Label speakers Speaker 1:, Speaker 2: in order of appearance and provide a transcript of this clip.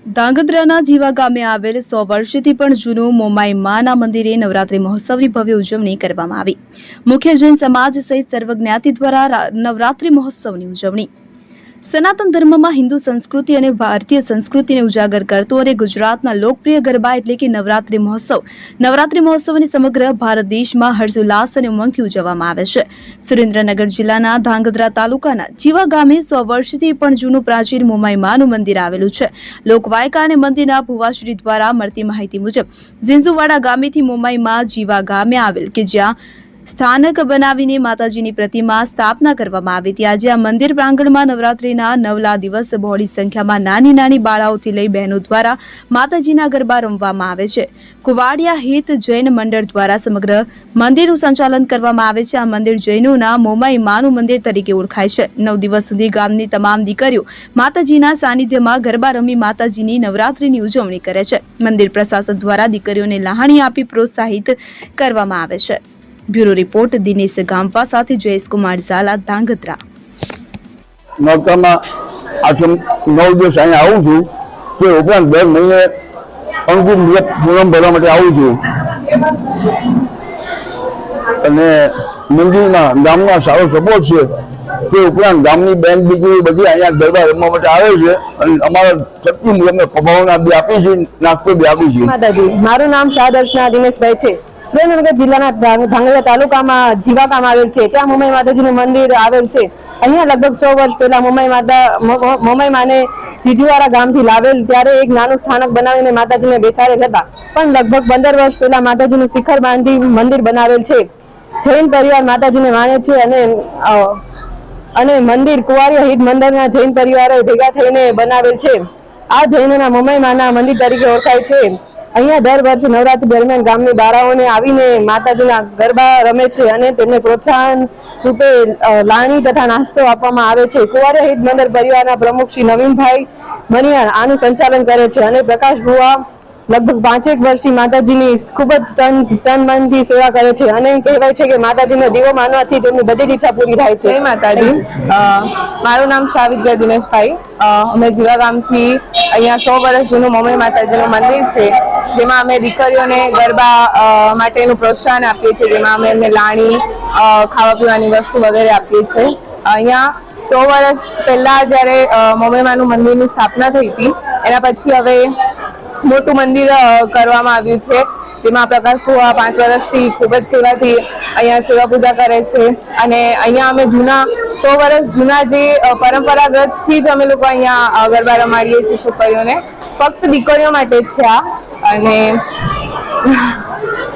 Speaker 1: ધાંગધ્રાના જીવા ગામે આવેલ 100 વર્ષથી પણ જૂનું મોમાઈ માના મંદિરે નવરાત્રી મહોત્સવની ભવ્ય ઉજવણી કરવામાં આવી। મુખ્ય જૈન સમાજ સહિત સર્વ જ્ઞાતિ દ્વારા નવરાત્રી મહોત્સવની ઉજવણી સનાતન ધર્મમાં હિન્દુ સંસ્કૃતિ અને ભારતીય સંસ્કૃતિને ઉજાગર કરતો અને ગુજરાતના લોકપ્રિય ગરબા એટલે કે નવરાત્રી મહોત્સવની સમગ્ર ભારત દેશમાં હર્ષોલ્લાસ અને ઉમંગથી ઉજવવામાં આવે છે। સુરેન્દ્રનગર જિલ્લાના ધાંગધ્રા તાલુકાના જીવા ગામે 100 વર્ષથી પણ જૂનું પ્રાચીન મોમાઈ માનું મંદિર આવેલું છે। લોકવાયકા અને મંદિરના ભુવાશ્રી દ્વારા મળતી માહિતી મુજબ ઝીંઝુવાડા ગામેથી મોમાઈ માં જીવા ગામે આવેલ કે જ્યાં સ્થાનક બનાવીને માતાજીની પ્રતિમા સ્થાપના કરવામાં આવી હતી। આજે આ મંદિર પ્રાંગણમાં નવરાત્રીના 9 દિવસ બહોળી સંખ્યામાં નાની બાળાઓથી લઈ બહેનો દ્વારા માતાજીના ગરબા રમવામાં આવે છે। કુવાડિયા હિત જૈન મંડળ દ્વારા સમગ્ર મંદિરનું સંચાલન કરવામાં આવે છે। આ મંદિર જૈનોના મોમાઈ માનું મંદિર તરીકે ઓળખાય છે। 9 દિવસ સુધી ગામની તમામ દીકરીઓ માતાજીના સાનિધ્યમાં ગરબા રમી માતાજીની નવરાત્રીની ઉજવણી કરે છે। મંદિર પ્રશાસન દ્વારા દીકરીઓને લહાણી આપી પ્રોત્સાહિત કરવામાં આવે છે। બ્યુરો રિપોર્ટ દિનેશ ગામવા સાથે જયેશ કુમાર ઝાલા, ધાંગધ્રા।
Speaker 2: નવતામાં 8-9 દિવસ અહીંયા આવું છું તે ઉપરાંત દર મહિને અંકુર મુજબ પૂનમ ભરવા માટે આવું છું અને મંદિરમાં ગામના સારો સપોર્ટ છે। તે ઉપરાંત ગામની બેન દીકરી બધી અહીંયા ગરબા રમવા માટે આવે છે અને અમારા શક્તિ મુજબને ફભાવના બી આપી છે, નાસ્તો બી આપી છે।
Speaker 3: માતાજી, મારું નામ શાહદર્શના દિનેશભાઈ છે। સુરેન્દ્રનગર જિલ્લાના ધાંગધ્રા તાલુકામાં જીવા ગામ આવેલ છે, ત્યાં મોમાઈ માતાજીનું મંદિર આવેલ છે। અહીંયા લગભગ 100 વર્ષ પહેલા મોમાઈ માને જીજુવાડા ગામથી લાવેલ ત્યારે એક નાનું સ્થાનક બનાવીને માતાજીને બેસાડેલ હતા, પણ લગભગ 15 વર્ષ પહેલા માતાજીનું શિખર બાંધી મંદિર બનાવેલ છે। જૈન પરિવાર માતાજીને માને છે અને મંદિર કુવાડિયા હિત મંદિરના જૈન પરિવારો ભેગા થઈને બનાવેલ છે। આ જૈનોના મોમાઈ માના મંદિર તરીકે ઓળખાય છે। અહીંયા દર વર્ષે નવરાત્રી દરમિયાન ગામની બાળાઓને આવીને માતાજીના ગરબા રમે છે અને તેમને પ્રોત્સાહન રૂપે લાણી તથા નાસ્તો આપવામાં આવે છે। કુવાડિયા હિત મંદિર પરિવારના પ્રમુખ શ્રી નવીનભાઈ મનિયાર આનું સંચાલન કરે છે અને પ્રકાશ ભુવા લગભગ 5 વર્ષથી માતાજીની ખૂબ જ તન મનથી સેવા કરે છે અને કહેવાય છે કે માતાજીનો દીવો માનવાથી તેમની બધી જ ઈચ્છા પૂરી થાય છે।
Speaker 4: જય માતાજી, મારું નામ શાહવિદ્યા દિનેશભાઈ। અમે જીવા ગામથી અહીંયા 100 વર્ષ જૂનું મોમાઈ માતાજીનું મંદિર છે, જેમાં અમે દીકરીઓને ગરબા માટેનું પ્રોત્સાહન આપીએ છીએ, જેમાં અમે એમને લાણી, ખાવા પીવાની વસ્તુ વગેરે આપીએ છીએ। અહીંયા 100 વર્ષ પહેલા જ્યારે મોમાઈ માનું મંદિરની સ્થાપના થઈ હતી, એના પછી હવે મોટું મંદિર કરવામાં આવ્યું છે, જેમાં પ્રકાશ ભુવા 5 વર્ષથી ખૂબ જ સેવાથી અહીંયા સેવા પૂજા કરે છે અને અહીંયા અમે 100 વર્ષ જૂના જે પરંપરાગતથી જ અમે લોકો અહીંયા ગરબા રમાડીએ છીએ છોકરીઓને, ફક્ત દીકરીઓ માટે જ છે આ। અને